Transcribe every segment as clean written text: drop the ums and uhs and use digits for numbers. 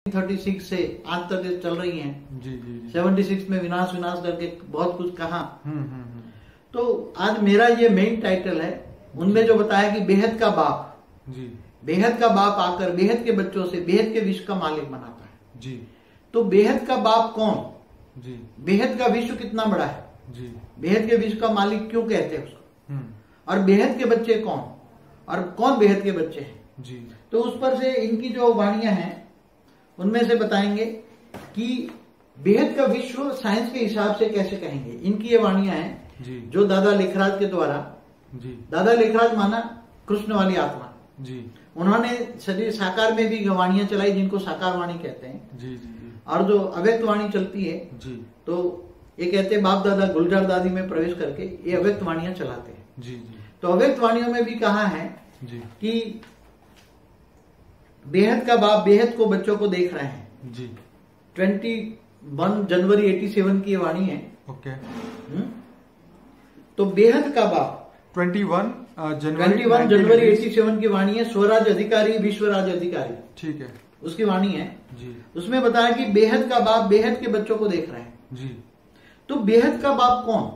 36 से आज तक चल रही हैं। जी जी जी। 76 में विनाश करके बहुत कुछ कहा। तो आज मेरा ये मेन टाइटल है, उनमें जो बताया कि बेहद का बाप जी, बेहद का बाप आकर बेहद के बच्चों से बेहद के विश्व का मालिक बनाता है जी। तो बेहद का बाप कौन जी, बेहद का विश्व कितना बड़ा है जी, बेहद के विश्व का मालिक क्यों कहते हैं उसको, और बेहद के बच्चे कौन और कौन बेहद के बच्चे हैं जी। तो उस पर से इनकी जो वाणियां हैं उनमें से बताएंगे कि बेहद का विश्व साइंस के हिसाब से कैसे कहेंगे। इनकी ये वाणियां हैं जी, जो दादा लेखराज के द्वारा, जी, दादा लेखराज माना कृष्ण वाली आत्मा, जी, उन्होंने शरीर साकार में भी वाणियां चलाई जिनको साकार वाणी कहते हैं। जी, जी, जी, और जो अव्यक्त वाणी चलती है जी, तो ये कहते हैं बाप दादा गुलजार दादी में प्रवेश करके ये अव्यक्त वाणियां चलाते हैं। जी, जी, तो अव्यक्त वाणियों में भी कहा है जी, कि बेहद का बाप बेहद को बच्चों को देख रहे हैं। जी। 21 जनवरी 87 की ये वाणी है। ओके। तो बेहद का बाप 21 जनवरी 87 की वाणी है, स्वराज अधिकारी विश्वराज अधिकारी, ठीक है, उसकी वाणी है जी, उसमें बताया कि बेहद का बाप बेहद के बच्चों को देख रहे हैं। जी, तो बेहद का बाप कौन,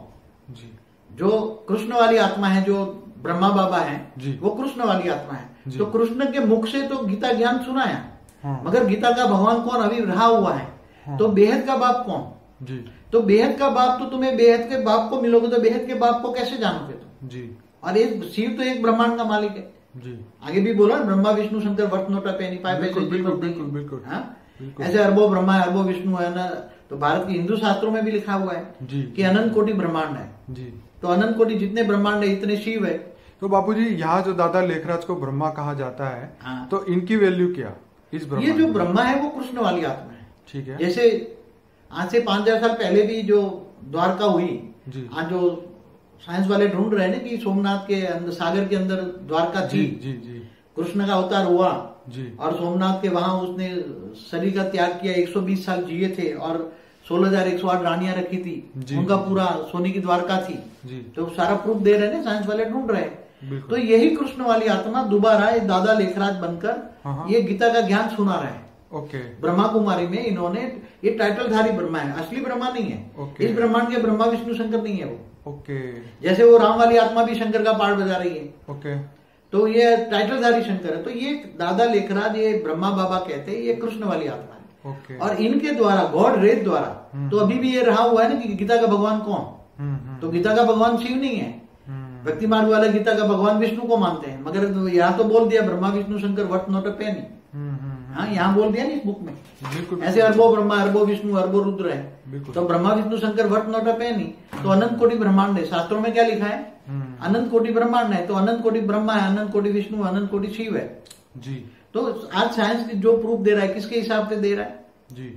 जी, जो कृष्ण वाली आत्मा है, जो ब्रह्मा बाबा है जी, वो कृष्ण वाली आत्मा है। जी। तो कृष्ण के मुख से तो गीता ज्ञान सुनाया, हाँ, मगर गीता का भगवान कौन अभी रहा हुआ है। हाँ, तो बेहद का बाप कौन, जी, तो बेहद का बाप तो तुम्हें बेहद के बाप को मिलोगे तो बेहद के बाप को कैसे जानोगे तुम। जी, और एक शिव तो एक ब्रह्मांड का मालिक है। जी। आगे भी बोला ब्रह्मा विष्णु शंकर वर्त नोटा पैनी पाए बिल्कुल, पैसे बिल्कुल, जीवन देंगे। बिल्कुल, बिल्कुल, हाँ? बिल्कुल। ऐसे अरबों ब्रह्मा है, अरबों विष्णु है ना। तो भारत के हिंदू शास्त्रों में भी लिखा हुआ है जी, कि अनंत कोटि ब्रह्मांड है। जी। तो अनंत कोटि जितने ब्रह्मांड है इतने शिव है। तो बापूजी यहाँ जो दादा लेखराज को ब्रह्मा कहा जाता है, हाँ। तो इनकी वैल्यू क्या इस ब्रह्मा ये जो में? ब्रह्मा है वो कृष्ण वाली आत्मा है। ठीक है, जैसे आज से 5000 साल पहले भी जो द्वारका हुई, जी, आज जो साइंस वाले ढूंढ रहे हैं ना कि सोमनाथ के अंदर सागर के अंदर द्वारका जी, थी, जी, जी, कृष्ण का अवतार हुआ जी, और सोमनाथ के वहां उसने शरीर का त्याग किया, 120 साल जिए थे और 16,108 रानियां रखी थी, जी, उनका जी, पूरा सोने की द्वारका थी। जी, तो सारा प्रूफ दे रहे हैं साइंस वाले ढूंढ रहे हैं। बिल्कुल। तो यही कृष्ण वाली आत्मा दोबारा ये दादा लेखराज बनकर हाँ। ये गीता का ज्ञान सुना रहे हैं। ओके, ब्रह्मा कुमारी में इन्होंने, ये टाइटलधारी ब्रह्मा है, असली ब्रह्मा नहीं है। ओके। इस ब्रह्मांड के ब्रह्मा विष्णु शंकर नहीं है वो। ओके, जैसे वो राम वाली आत्मा भी शंकर का पार्ट बजा रही है, ओके, तो ये टाइटलधारी शंकर है। तो ये दादा लेखराज, ये ब्रह्मा बाबा कहते हैं, ये कृष्ण वाली आत्मा है। ओके। और इनके द्वारा, गॉड रेत द्वारा, तो अभी भी ये रहा हुआ है ना कि गीता का भगवान कौन, तो गीता का भगवान शिव नहीं है। भक्ति मार्ग वाला गीता का भगवान विष्णु को मानते हैं, मगर यहाँ तो बोल दिया ब्रह्मा विष्णु शंकर वर्त नोट पैनी। हाँ, यहाँ बोल दिया नहीं इस बुक में। बिल्कुल, ऐसे अरबो ब्रह्मा, अरबो विष्णु, अरबो रुद्र है। बिल्कुल। तो ब्रह्मा विष्णु शंकर वर्त नोट पैनी, तो अनंत कोटि ब्रह्मांड है। शास्त्रों में क्या लिखा है, अनंत कोटि ब्रह्मांड है। तो अनंत कोटि ब्रह्मा है, अनंत कोटि विष्णु, अनंत कोटि शिव है। जी। तो आज साइंस जो प्रूफ दे रहा है किसके हिसाब से दे रहा है। जी।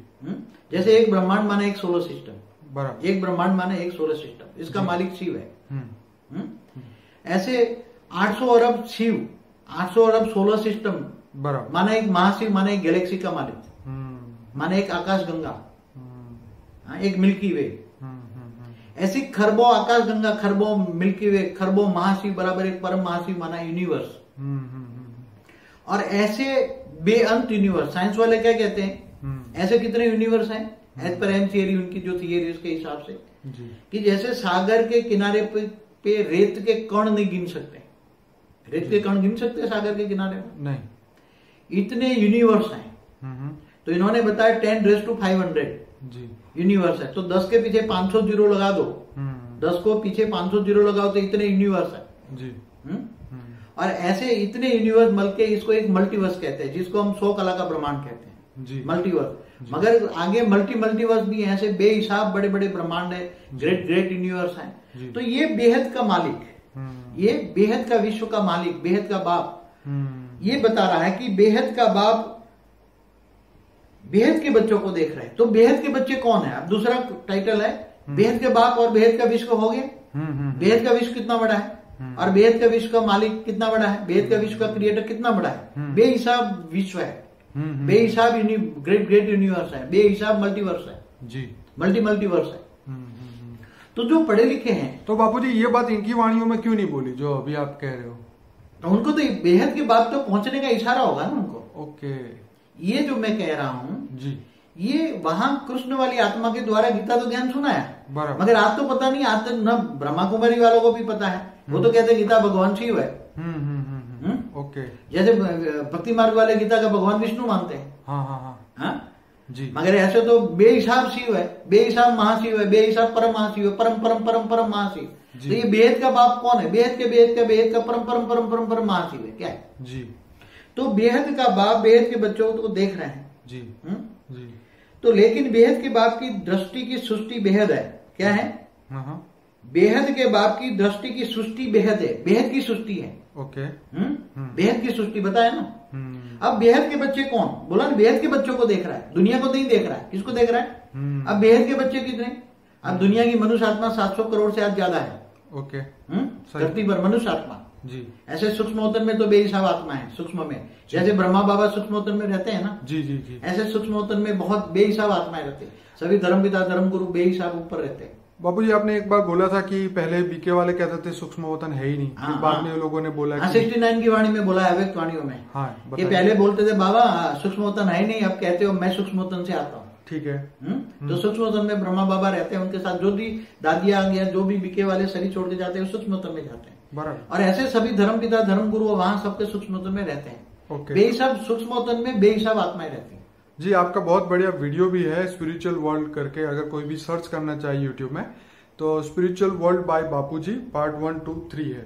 जैसे एक ब्रह्मांड माने एक सोलर सिस्टम, बराबर। एक ब्रह्मांड माने एक सोलर सिस्टम, इसका मालिक शिव है। हम्म, ऐसे 800 अरब शिव, 800 अरब सोलर सिस्टम बराबर। माने एक महाशिव, माने एक गैलेक्सी का मालिक, माने एक आकाश गंगा, एक मिल्की वे। ऐसी खरबों आकाश गंगा, खरबों मिल्की वे, खरबों महाशिव बराबर एक परम महाशिव माना यूनिवर्स। और ऐसे बेअंत यूनिवर्स, साइंस वाले क्या कहते हैं, ऐसे कितने यूनिवर्स हैं एज पर एम थियरी, उनकी जो थियरी उसके हिसाब से, कि जैसे सागर के किनारे पे रेत के कण नहीं गिन सकते। रेत के कण गिन सकते सागर के किनारे में? नहीं। इतने यूनिवर्स हैं। तो इन्होंने बताया 10⁵ जी, यूनिवर्स है। तो 10 के पीछे 500 जीरो लगा दो, 10 को पीछे 500 जीरो लगाओ तो इतने यूनिवर्स है जी। और ऐसे इतने यूनिवर्स मिल के इसको एक मल्टीवर्स कहते हैं, जिसको हम 100 कला का ब्रह्मांड कहते हैं जी, मल्टीवर्स। मगर आगे मल्टीवर्स भी हैं, ऐसे बेहिसाब बड़े बड़े ब्रह्मांड है, ग्रेट यूनिवर्स हैं। तो ये बेहद का मालिक, ये बेहद का विश्व का मालिक, बेहद का बाप ये बता रहा है कि बेहद का बाप बेहद के बच्चों को देख रहे हैं। तो बेहद के बच्चे कौन है। अब दूसरा टाइटल है बेहद के बाप और बेहद का विश्व हो गया। बेहद का विश्व कितना बड़ा है और बेहद का विश्व का मालिक कितना बड़ा है, बेहद का विश्व का क्रिएटर कितना बड़ा है। बेहिसाब विश्व है, बेहिसाब ग्रेट यूनिवर्स है, बेहिसाब मल्टीवर्स है जी, मल्टीवर्स है। तो जो पढ़े लिखे हैं, तो बापूजी ये बात इनकी वाणियों में क्यों नहीं बोली जो अभी आप कह रहे हो। तो उनको तो बेहद के बाप तो पहुंचने का इशारा होगा ना उनको। ओके। ये जो मैं कह रहा हूं जी, ये वहां कृष्ण वाली आत्मा के द्वारा गीता तो ज्ञान सुना है, बराबर। मगर आज तो पता नहीं, आज तक न ब्रह्मा कुमारी वालों को भी पता है। वो तो कहते हैं गीता भगवान शिव है। ओके। जैसे भक्ति मार्ग वाले गीता का भगवान विष्णु मानते हैं। हाँ हाँ हाँ हाँ? जी, मगर ऐसे तो बेहिसाब शिव है, बेहिसाब महाशिव है, बेहिसाब परम महाशिव है, परम परम परम परम महाशिव। तो ये बेहद का बाप कौन है? बेहद का परम परम परम परम परम महाशिव है, क्या है जी। तो बेहद का बाप बेहद के बच्चों को देख रहे हैं जी जी। तो लेकिन बेहद के बाप की दृष्टि की सृष्टि बेहद है, क्या है? हाँ बेहद के बाप की दृष्टि की सृष्टि बेहद है, बेहद की सृष्टि है। ओके। बेहद की सृष्टि बताया ना। अब बेहद के बच्चे कौन? बोला ना, बेहद के बच्चों को देख रहा है, दुनिया को नहीं देख रहा है। किसको देख रहा है? अब बेहद के बच्चे कितने? अब दुनिया की मनुष्य आत्मा 700 करोड़ से आज ज्यादा है। ओके। धरती पर मनुष्य आत्मा जी। ऐसे सूक्ष्मोत्तन में तो बेहिसाब आत्मा है। सूक्ष्म में जैसे ब्रह्मा बाबा सूक्ष्मोत्तन में रहते हैं ना, जी जी जी। ऐसे सूक्ष्मोत्तन में बहुत बेहिसाब आत्माएं रहते हैं। सभी धर्म पिता धर्म गुरु बेहिसाब ऊपर रहते हैं। बाबूजी, आपने एक बार बोला था कि पहले बीके वाले कहते थे सूक्ष्मवतन है ही नहीं, फिर बाद में लोगों ने बोला कि 69 की वाणी में बोला है, अव्यक्त वाणियों में। हाँ, ये पहले बोलते थे बाबा सूक्ष्मोत्तन है ही नहीं, अब कहते हो मैं सूक्ष्मोत्तन से आता हूँ। ठीक है। तो सूक्ष्मोत्तन में ब्रह्मा बाबा रहते हैं, उनके साथ जो भी दादिया आ गया, जो भी बीके वाले शरीर छोड़ के जाते हैं सूक्ष्मोत्तन में जाते हैं। बराबर। और ऐसे सभी धर्म पिता धर्म गुरु वहां सबके सूक्ष्मोत्तन में रहते हैं। ओके। बेहिसाब सूक्ष्मोत्तन में बेहिसाब आत्माएं रहती है। जी, आपका बहुत बढ़िया वीडियो भी है स्पिरिचुअल वर्ल्ड करके, अगर कोई भी सर्च करना चाहिए यूट्यूब में तो spiritual world by Bapuji part 1, 2, 3 है।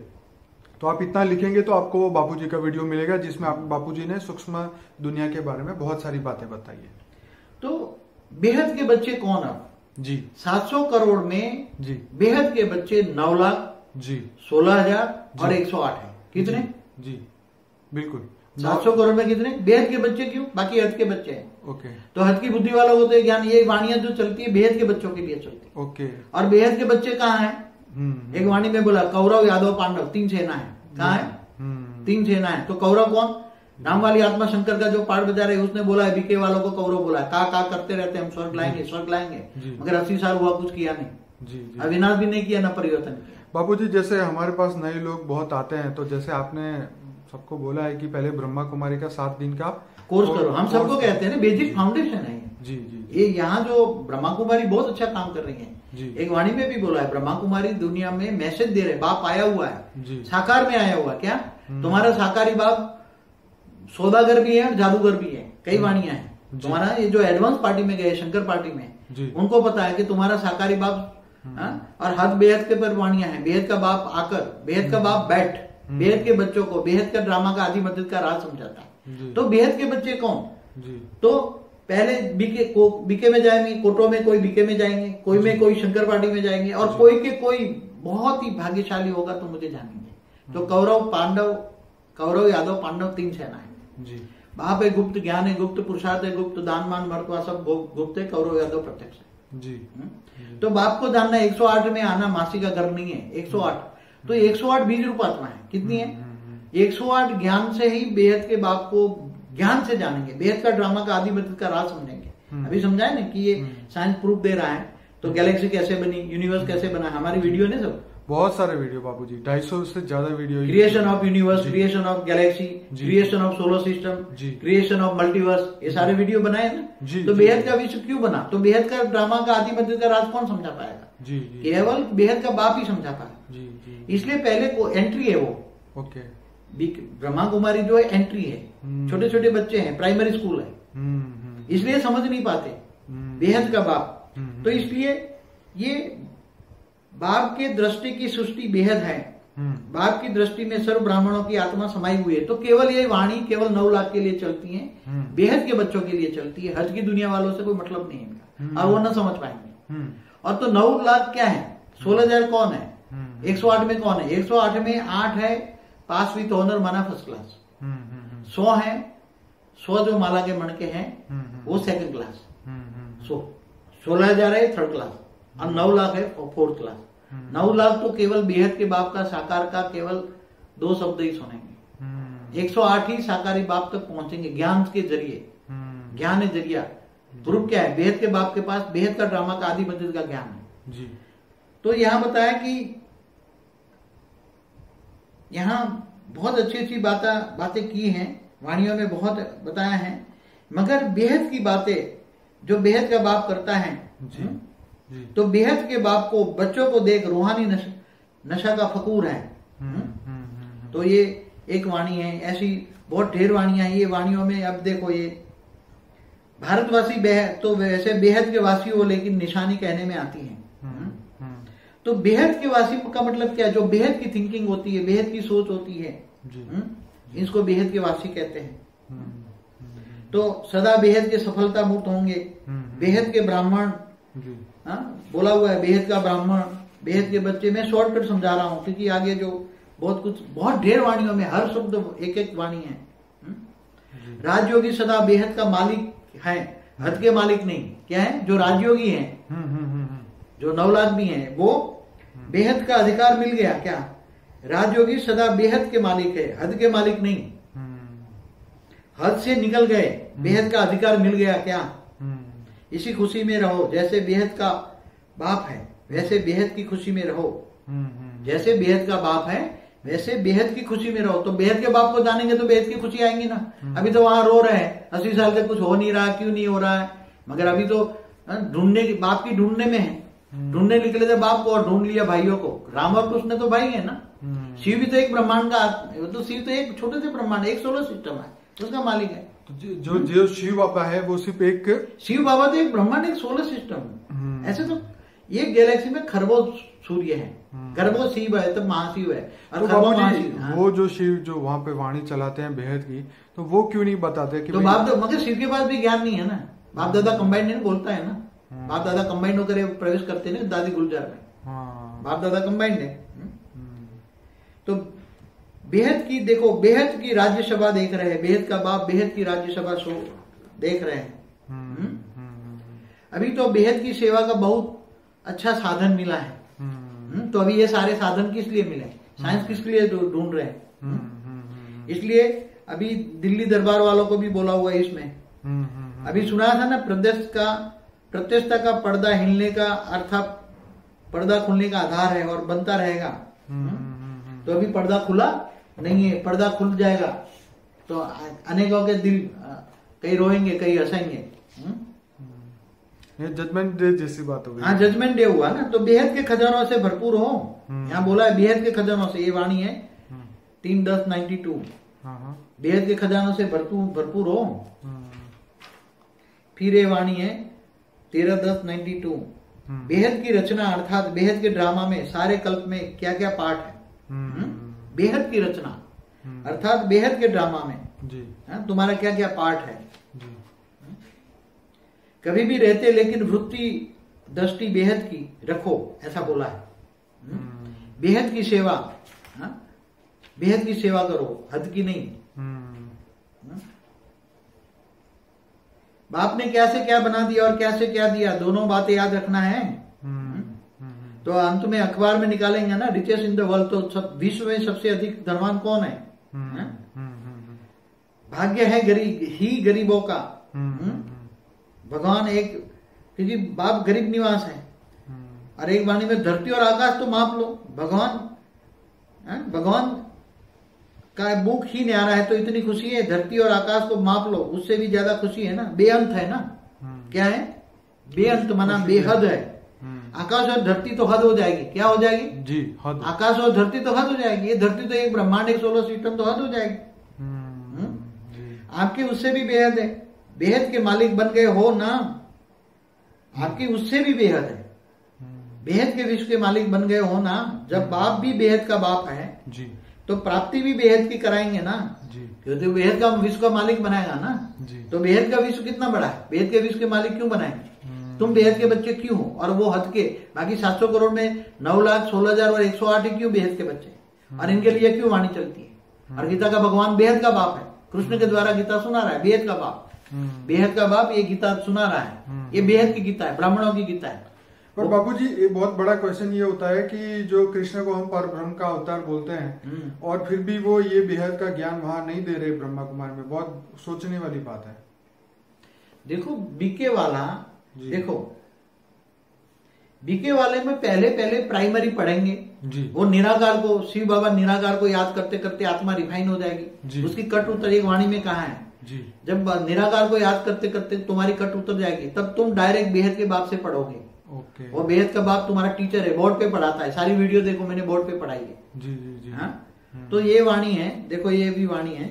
तो आप इतना लिखेंगे तो आपको वो बापूजी का वीडियो मिलेगा जिसमें आप बापूजी ने सूक्ष्म दुनिया के बारे में बहुत सारी बातें बताई है। तो बेहद के बच्चे कौन? अब जी 700 करोड़ में जी बेहद के बच्चे 9 लाख जी 16,000 और 108 है। कितने? जी बिल्कुल। 700 करोड़ में कितने बेहद के बच्चे? क्यों? बाकी हद के बच्चे हैं। ओके। तो हद की बुद्धि वालों को तो ज्ञान, ये वाणियां जो चलती है बेहद के बच्चों के लिए चलती है। ओके। और बेहद के बच्चे कहाँ हैं? एक वाणी में बोला कौरव यादव पांडव 3 सेना है। कहाँ है? 3 सेना है। तो कौरव कौन? राम वाली आत्मा शंकर का जो पाठ बजा रहे उसने बोला है, बीके वालों को कौरव बोला है। का करते रहते हम स्वर्ग लाएंगे स्वर्ग लाएंगे, मगर 80 साल हुआ कुछ किया नहीं। जी जी। अविनाश भी नहीं किया, ना परिवर्तन किया। बापूजी, जैसे हमारे पास नए लोग बहुत आते हैं, तो जैसे आपने सबको बोला है कि पहले ब्रह्मा कुमारी का 7 दिन का कोर्स करो। हम सबको कहते हैं ना, बेसिक फाउंडेशन है जी जी। ये। यहाँ जो ब्रह्मा कुमारी बहुत अच्छा काम कर रही है। जी। एक वाणी में भी बोला है, ब्रह्मा कुमारी दुनिया में मैसेज दे रहे, बाप आया हुआ है जी। साकार में आया हुआ। क्या तुम्हारा साकारी बाप सौदागर भी है और जादूगर भी है। कई वाणियां हैं। तुम्हारा ये जो एडवांस पार्टी में गए शंकर पार्टी में, उनको पता है कि तुम्हारा साकारी बाप और हद बेहद के पर वाणियां हैं। बेहद का बाप आकर, बेहद का बाप बैठ, बेहद के बच्चों को बेहद का ड्रामा का आदि मदद का राज समझाता है। तो बेहद के बच्चे कौन? तो पहले बीके में जाएंगे, कोटो में कोई बीके में जाएंगे, कोई में कोई शंकर पार्टी में जाएंगे, और कोई के कोई बहुत ही भाग्यशाली होगा तो मुझे जानेंगे। तो कौरव यादव पांडव 3 सेना है। वहां पे गुप्त ज्ञान है, गुप्त पुरुषार्थ है, गुप्त दान मान मर्तवा सब गुप्त है। कौरव यादव प्रत्यक्ष है जी। तो बाप को जानना 108 में आना मासी का गर्व नहीं है। 108 तो 108 बीज रूप आत्मा है। कितनी है? 108 ज्ञान से ही बेहद के बाप को ज्ञान से जानेंगे, बेहद का ड्रामा का आदि मदद का राज समझेंगे। अभी समझाए ना कि ये साइंस प्रूफ दे रहा है। तो गैलेक्सी कैसे बनी, यूनिवर्स कैसे बना, हमारी वीडियो ने सब बहुत सारे वीडियो बाबूजी, 250 से ज्यादा video. Creation of universe, creation of Galaxy, creation of solar system, creation of multiverse, ये सारे वीडियो बनाए ना। तो बेहद का विश्व क्यों बना? तो बेहद का ड्रामा का आदि मध्य का राज कौन समझा पाएगा? केवल बेहद का बाप ही समझा पाएगा। इसलिए पहले को एंट्री है वो। ओके। ब्रह्मा कुमारी जो है एंट्री है। छोटे छोटे बच्चे हैं, प्राइमरी स्कूल है, इसलिए समझ नहीं पाते बेहद का बाप। तो इसलिए ये बाप के दृष्टि की सृष्टि बेहद है। बाप की दृष्टि में सर्व ब्राह्मणों की आत्मा समाई हुई है। तो केवल ये वाणी केवल 9 लाख के लिए चलती है, बेहद के बच्चों के लिए चलती है। हज की दुनिया वालों से कोई मतलब नहीं है इनका, और वो न समझ पाएंगे। और तो 9 लाख क्या है? 16,000 कौन है? 108 में कौन है? 108 में 8 है पास विथ ऑनर माना फर्स्ट क्लास। 100 है, 100 जो माला के मणके हैं वो सेकंड क्लास। 16,000 है थर्ड क्लास, और 9 लाख है फोर्थ क्लास। 9 लाख तो केवल बेहद के बाप का साकार का केवल 2 शब्द ही सुनेंगे। 108 ही साकारी बाप तक पहुंचेंगे ज्ञान के जरिए। ज्ञान है जरिया। प्रूफ क्या है? बेहद के बाप के पास बेहद का ड्रामा का आदि मदद का ज्ञान है जी। तो यहां बताया कि यहां बहुत अच्छी अच्छी बातें की हैं, वाणियों में बहुत बताया है मगर बेहद की बातें जो बेहद का बाप करता है, जी, जी। तो बेहद के बाप को बच्चों को देख रूहानी नशा का फकूर है। तो ये एक वाणी है, ऐसी बहुत ढेर वाणियां हैं। ये वाणियों में अब देखो, ये भारतवासी बेहद, तो वैसे बेहद के वासी हो, लेकिन निशानी कहने में आती है। तो बेहद के वासी का मतलब क्या है? जो बेहद की थिंकिंग होती है, बेहद की सोच होती है, इसको बेहद के वासी कहते हैं। तो सदा बेहद के सफलता मुक्त होंगे, बेहद के ब्राह्मण, बोला हुआ है बेहद का ब्राह्मण, बेहद के बच्चे। मैं शॉर्टकट समझा रहा हूं क्योंकि आगे जो बहुत कुछ, बहुत ढेर वाणियों में हर शब्द एक एक वाणी है। राजयोगी सदा बेहद का मालिक है, हद के मालिक नहीं। क्या है? जो राजयोगी हैं, जो 9 लाख भी हैं, वो बेहद का अधिकार मिल गया। क्या? राजयोगी सदा बेहद के मालिक है, हद के मालिक नहीं। हद से निकल गए, बेहद का अधिकार मिल गया। क्या? इसी खुशी में रहो, जैसे बेहद का बाप है वैसे बेहद की खुशी में रहो। जैसे बेहद का बाप है वैसे बेहद की खुशी में रहो। तो बेहद के बाप को जानेंगे तो बेहद की खुशी आएंगी ना। अभी तो वहां रो रहे हैं, 80 साल से कुछ हो नहीं रहा, क्यों नहीं हो रहा है? मगर अभी तो ढूंढने की, बाप की ढूंढने में है। ढूंढने निकले थे बाप को और ढूंढ लिया भाइयों को। राम और कृष्ण तो भाई है ना। शिव भी तो एक ब्रह्मांड का, तो शिव तो एक छोटे से ब्रह्मांड, एक सोलर सिस्टम है, उसका मालिक है। तो जो शिव बाबा है वो सिर्फ एक, शिव बाबा तो एक ब्रह्मांड, एक सोलर सिस्टम। ऐसे तो ये गैलेक्सी में खरबों सूर्य है, खरबों शिव है, तब महाशिव है। और तो वो जो शिव जो वहां पे वाणी चलाते हैं बेहद की, तो वो क्यों नहीं बताते कि तो बाप दादा, मगर शिव के पास भी ज्ञान नहीं है ना। बाप दादा कंबाइंड नहीं बोलता है ना। बाप दादा कंबाइंड होकर प्रवेश करते हैं दादी गुलजार में। बाप दादा कंबाइंड है। तो बेहद की देखो, बेहद की राज्यसभा देख रहे हैं, बेहद का बाप बेहद की राज्यसभा देख रहे हैं। अभी तो बेहद की सेवा का बहुत अच्छा साधन मिला है। तो अभी ये सारे साधन किस लिए मिले? साइंस किस लिए ढूंढ रहे हैं? इसलिए अभी दिल्ली दरबार वालों को भी बोला हुआ है इसमें। अभी सुना था ना, प्रत्यक्षता का पर्दा हिलने का अर्थात पर्दा खुलने का आधार है और बनता रहेगा। तो अभी पर्दा खुला नहीं है, पर्दा खुल जाएगा तो अनेकों के दिल कई रोएंगे, कई हंसेंगे। जजमेंट डे जैसी बात हो गई। हाँ, जजमेंट डे हुआ ना। तो बेहद के खजानों से भरपूर हो। यहाँ बोला है बेहद के खजानों से, ये वाणी है 3:10:92। बेहद के खजानों से भरपूर हो। फिर ये वाणी है 13:10:92। बेहद की रचना अर्थात बेहद के ड्रामा में सारे कल्प में क्या क्या पार्ट है। बेहद की रचना अर्थात बेहद के ड्रामा में जी तुम्हारा क्या क्या पार्ट है। कभी भी रहते लेकिन वृत्ति दृष्टि बेहद की रखो, ऐसा बोला है। बेहद की सेवा, बेहद की सेवा करो, हद की नहीं। बाप ने क्या से क्या बना दिया और क्या से क्या दिया, दोनों बातें याद रखना है। तो अंत में अखबार में निकालेंगे ना, रिचेस्ट इन द वर्ल्ड, तो सब विश्व में सबसे अधिक धनवान कौन है? भाग्य है गरीबों का। भगवान एक, क्योंकि बाप गरीब निवास है। और एक वाणी में धरती और आकाश तो माप लो। भगवान का बुक ही न्यारा है तो इतनी खुशी है। धरती और आकाश को माप लो, उससे भी ज्यादा खुशी है ना। बेअंत है ना। क्या है? बेअंत माना बेहद है। आकाश और धरती तो हद हो जाएगी। क्या हो जाएगी जी? हद। आकाश और धरती तो हद हो जाएगी। ये धरती तो एक ब्रह्मांड, एक सोलर सिस्टम, तो हद हो जाएगी। आपके उससे भी बेहद है। बेहद के मालिक बन गए हो ना, आपकी उससे भी बेहद है। बेहद के विश्व के मालिक बन गए हो ना। जब बाप भी बेहद का बाप है जी, तो प्राप्ति भी बेहद की कराएंगे ना जी, क्योंकि बेहद का विश्व का मालिक बनाएगा ना जी। तो बेहद का विश्व कितना बड़ा है? बेहद के विश्व के मालिक क्यों बनाएंगे? तुम बेहद के बच्चे क्यों हो? और वो हद के बाकी 700 करोड़ में 9,16,000 और 108 क्यों बेहद के बच्चे? और इनके लिए क्यों वाणी चलती है? और गीता का भगवान बेहद का बाप है। कृष्ण के द्वारा गीता सुना रहा है बेहद का बाप। बेहद का बाप ये गीता सुना रहा है। ये बेहद की गीता है, ब्राह्मणों की गीता है। पर बापूजी एक बहुत बड़ा क्वेश्चन ये होता है कि जो कृष्ण को हम परब्रह्म का अवतार बोलते हैं और फिर भी वो ये बेहद का ज्ञान वहां नहीं दे रहे ब्रह्मा कुमार में, बहुत सोचने वाली बात है। देखो बीके वाला, देखो बीके वाले में पहले प्राइमरी पढ़ेंगे जी। वो निराकार को, शिव बाबा निराकार को याद करते करते आत्मा रिफाइन हो जाएगी। उसकी कट उत्तर एक वाणी में कहा है जी। जब निराकार को याद करते करते तुम्हारी कट उतर जाएगी, तब तुम डायरेक्ट बेहद के बाप से पढ़ोगे। ओके। और बेहद का बाप तुम्हारा टीचर है, बोर्ड पे पढ़ाता है। सारी वीडियो देखो, मैंने बोर्ड पे पढ़ाई है। जी जी जी। हाँ, तो ये वाणी है, देखो ये भी वाणी है।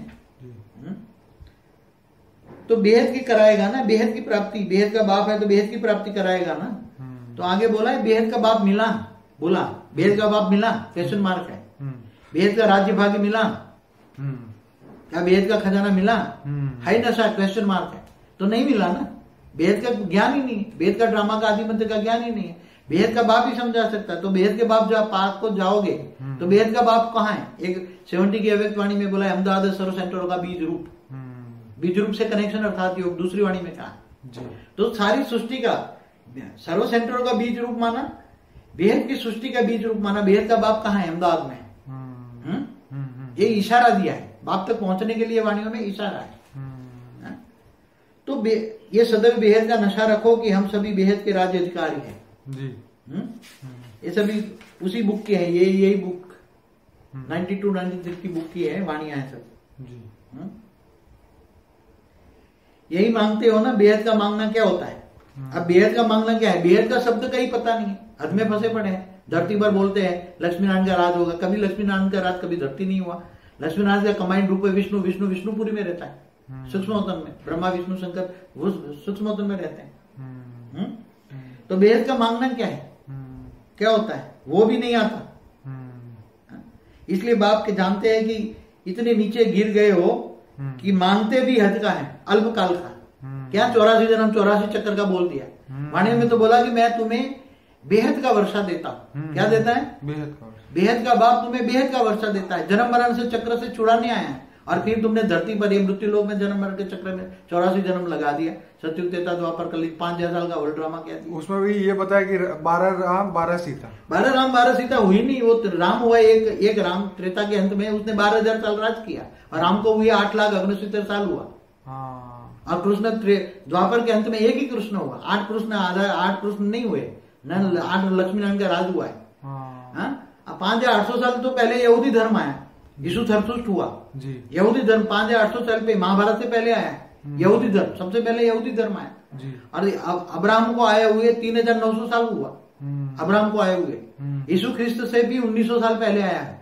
तो बेहद की कराएगा ना, बेहद की प्राप्ति, बेहद का बाप है तो बेहद की प्राप्ति कराएगा ना। तो आगे बोला है बेहद का बाप मिला, बोला बेहद का बाप मिला, क्वेश्चन मार्क है। बेहद का राज्य भाग्य मिला, क्या बेहद का खजाना मिला, है नशा, क्वेश्चन मार्क है। तो नहीं मिला ना, बेहद का ज्ञान ही नहीं है, बेहद का ड्रामा का आदि मंत्र का ज्ञान ही नहीं है। बेहद का बाप ही समझा सकता है। तो बेहद के बाप जब पाक को जाओगे तो बेहद का बाप कहाँ है? एक 70 की अव्यक्त वाणी में बोला है अहमदाबाद सर्व सेंटरों का बीज रूप, बीज रूप से कनेक्शन अर्थात योग। दूसरी वाणी में कहा तो सारी सृष्टि का सर्व सेंटरों का बीज रूप माना, बेहद की सृष्टि का बीज रूप माना। बेहद का बाप कहाँ है? अहमदाबाद में। ये इशारा दिया है, बाप तक पहुंचने के लिए वाणियों में इशारा है। तो ये सदैव बेहद का नशा रखो कि हम सभी बेहद के राज्य अधिकारी हैं जी। ये सभी उसी बुक की है, यही बुक 92-96 की बुक की है, वाणियां है सब जी। यही मांगते हो ना। बेहद का मांगना क्या होता है? अब बेहद का मांगना क्या है? बेहद का शब्द का ही पता नहीं है, हद में फंसे पड़े हैं। धरती पर बोलते हैं लक्ष्मी नारायण का राज होगा, कभी लक्ष्मी नारायण का राज कभी धरती नहीं हुआ। लक्ष्मी नारायण का कंबाइंड रूप है विष्णु, विष्णु विष्णुपुरी में रहता है, सूक्ष्मोतन में। ब्रह्मा विष्णु शंकर वो सूक्ष्मोतन में रहते हैं। तो बेहद का मांगना क्या है, क्या होता है? वो भी नहीं आता। इसलिए बाप के जानते हैं कि इतने नीचे गिर गए हो कि मांगते भी हद का है, अल्पकाल का। क्या 84 जन्म 84 चक्कर का बोल दिया। वाणी में तो बोला कि मैं तुम्हें बेहद का वर्षा देता हूं। क्या देता है? बेहद का बाप तुम्हें बेहद का वर्षा देता है। जन्म मरण से चक्र से छुड़ाने आया है, और फिर तुमने धरती पर ये मृत्यु लोक में जन्म मरण के चक्र में 84 जन्म लगा दिया। सत्युग त्रेता द्वापर कलयुग 5000 साल का वर्ल्ड ड्रामा किया। उसमें भी ये बताया कि 12 राम 12 सीता, 12 राम 12 सीता हुई नहीं। वो राम हुआ एक राम त्रेता के अंत में, उसने 12,000 साल राज किया, और राम को हुए 8,69,000 साल हुआ। और कृष्ण द्वापर के अंत में एक ही कृष्ण हुआ। 8 कृष्ण नहीं हुए, 8 लक्ष्मी नारायण का राज हुआ है। 5,800 साल तो पहले यहूदी धर्म आया, यीशु थरसुष्ट हुआ जी। यहूदी धर्म 5,800 साल पे महाभारत से पहले आया यहूदी धर्म, सबसे पहले यहूदी धर्म आया जी। और अब्राहम को आए हुए 3,900 साल हुआ अब्राहम को आए हुए। यीशु ख्रिस्त से भी 1900 साल पहले आया है।